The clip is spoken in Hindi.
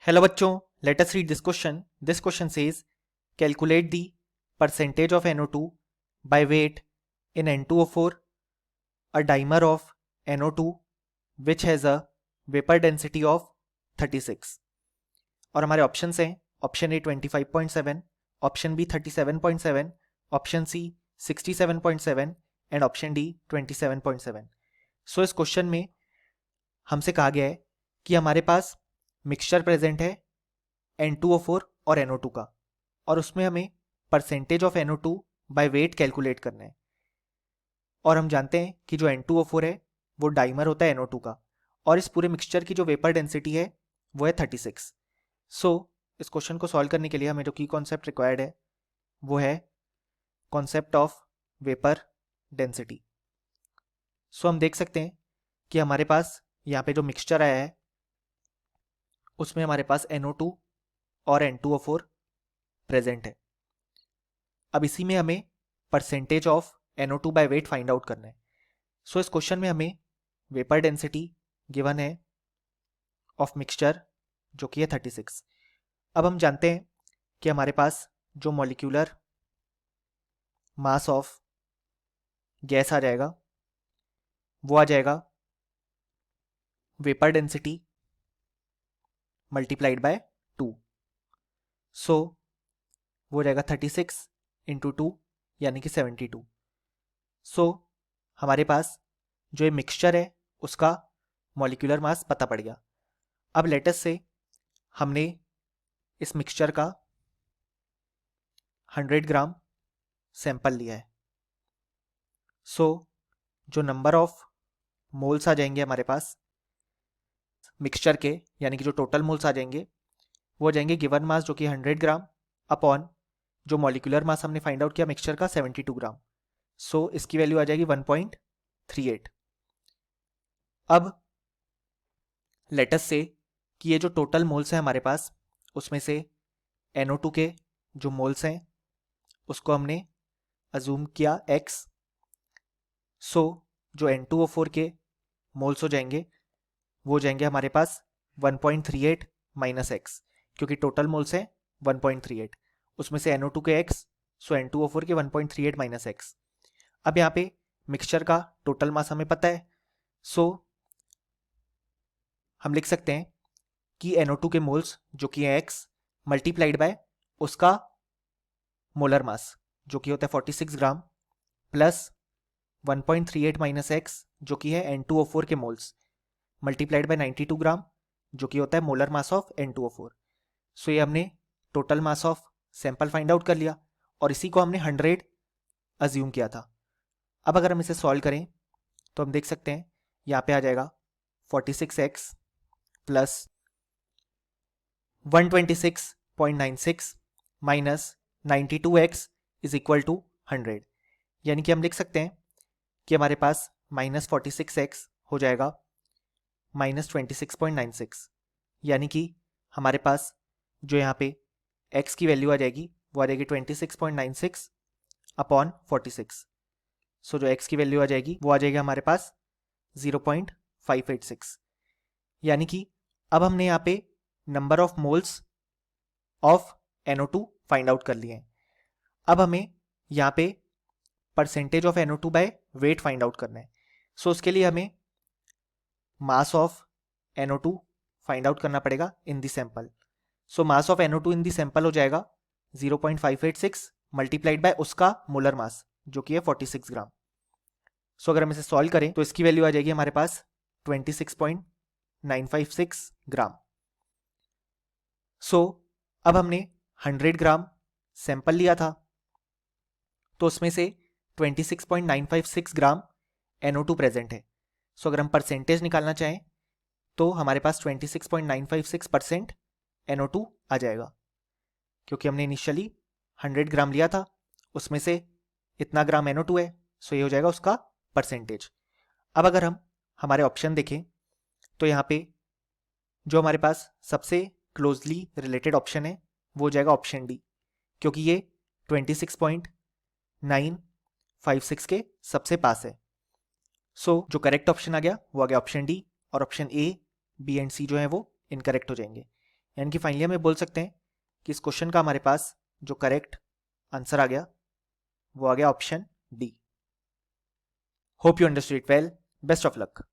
Hello बच्चों, let us read this question. This question says, calculate the percentage of NO2 by weight in N2O4, a dimer of NO2 which has a vapor density of 36. और हमारे ऑप्शंस हैं option A 25.7, option B 37.7, option C 67.7 and option D 27.7. So इस क्वेश्चन में हमसे कहा गया है कि हमारे पास मिक्सचर प्रेजेंट है N2O4 और NO2 का, और उसमें हमें percentage of NO2 by weight calculate करना है। और हम जानते हैं कि जो N2O4 है वो डाइमर होता है NO2 का, और इस पूरे मिक्सचर की जो वेपर डेंसिटी है वो है 36। सो इस क्वेश्चन को सॉल्व करने के लिए हमें जो की कॉन्सेप्ट रिक्वायर्ड है वो है कॉन्सेप्ट ऑफ वेपर डेंसिटी। सो हम देख सकते हैं कि हमारे पास यहाँ पे जो मिक्सचर आया है उसमें हमारे पास NO2 और N2O4 प्रेजेंट है। अब इसी में हमें percentage of NO2 by weight find out करना है। सो इस क्वेश्चन में हमें वेपर डेंसिटी गिवन है ऑफ मिक्सचर जो कि है 36। अब हम जानते हैं कि हमारे पास जो मॉलिक्यूलर मास ऑफ गैस आ जाएगा वो आ जाएगा वेपर डेंसिटी मल्टीप्लाइड बाय 2। सो वो रहेगा 36 इंटू 2 यानी कि 72। सो हमारे पास जो ये मिक्सचर है उसका मॉलिक्यूलर मास पता पड़ गया। अब लेटस से हमने इस मिक्सचर का 100 ग्राम सैंपल लिया है। सो जो नंबर ऑफ मोल्स आ जाएंगे हमारे पास मिक्सचर के, यानी कि जो टोटल मोल्स आ जाएंगे वो आ जाएंगे गिवन मास जो कि 100 ग्राम अपॉन जो मॉलिक्यूलर मास हमने फाइंड आउट किया मिक्सचर का 72 ग्राम। सो इसकी वैल्यू आ जाएगी 1.38। अब लेटस से कि ये जो टोटल मोल्स हैं हमारे पास उसमें से NO2 के जो मोल्स हैं उसको हमने अजूम किया x। सो जो N2O4 के मोल्स हो जाएंगे वो हो जाएंगे हमारे पास 1.38 माइनस x, क्योंकि टोटल मोल्स हैं 1.38, उसमें से NO2 के x, सो N2O4 के 1.38 माइनस x। अब यहाँ पे मिक्सचर का टोटल मास हमें पता है। सो हम लिख सकते हैं कि NO2 के मोल्स जो कि है x मल्टीप्लाइड बाय उसका मोलर मास जो कि होता है 46 ग्राम प्लस 1.38 माइनस x जो कि है N2O4 के मोल्स मल्टीप्लाइड बाय 92 ग्राम जो कि होता है मोलर मास ऑफ N2O4। सो ये हमने total mass of sample find out कर लिया और इसी को हमने 100 अज्यूम किया था। अब अगर हम इसे सॉल्व करें तो हम देख सकते हैं यहाँ पे आ जाएगा 46x plus 126.96 minus 92x is equal to 100, यानी कि हम लिख सकते हैं कि हमारे पास माइनस 46x हो जाएगा माइनस 26.96, यानी कि हमारे पास जो यहाँ पे x की वैल्यू आ जाएगी वो आ जाएगी 26.96 अपॉन 46। सो जो x की वैल्यू आ जाएगी वो आ जाएगी हमारे पास 0.586, यानी कि अब हमने यहाँ पे number of moles of NO2 find out कर लिए हैं। अब हमें यहाँ पे percentage of NO2 by weight find out करना है। सो उसके लिए हमें मास ऑफ NO2 फाइंड आउट करना पड़ेगा in the sample. So mass of NO2 in the sample हो जाएगा 0.586 मल्टीप्लाइड बाय उसका मोलर मास जो कि है 46 ग्राम। सो अगर हम इसे सॉल्व करें तो इसकी वैल्यू आ जाएगी हमारे पास 26.956 ग्राम। सो अब हमने 100 ग्राम सैंपल लिया था तो उसमें से 26.956 ग्राम NO2 प्रेजेंट है। सो अगर हम परसेंटेज निकालना चाहें तो हमारे पास 26.956% NO2 आ जाएगा, क्योंकि हमने इनिशियली 100 ग्राम लिया था उसमें से इतना ग्राम NO2 है। सो ये हो जाएगा उसका परसेंटेज। अब अगर हम हमारे ऑप्शन देखें तो यहाँ पे जो हमारे पास सबसे क्लोजली रिलेटेड ऑप्शन है वो हो जाएगा ऑप्शन डी, क्योंकि ये 26.956 के सबसे पास है। सो जो करेक्ट ऑप्शन आ गया वो आ गया ऑप्शन डी, और ऑप्शन ए बी एंड सी जो है वो इनकरेक्ट हो जाएंगे। यानी कि फाइनली हमें बोल सकते हैं कि इस क्वेश्चन का हमारे पास जो करेक्ट आंसर आ गया वो आ गया option D. Hope you understood it well, best of luck.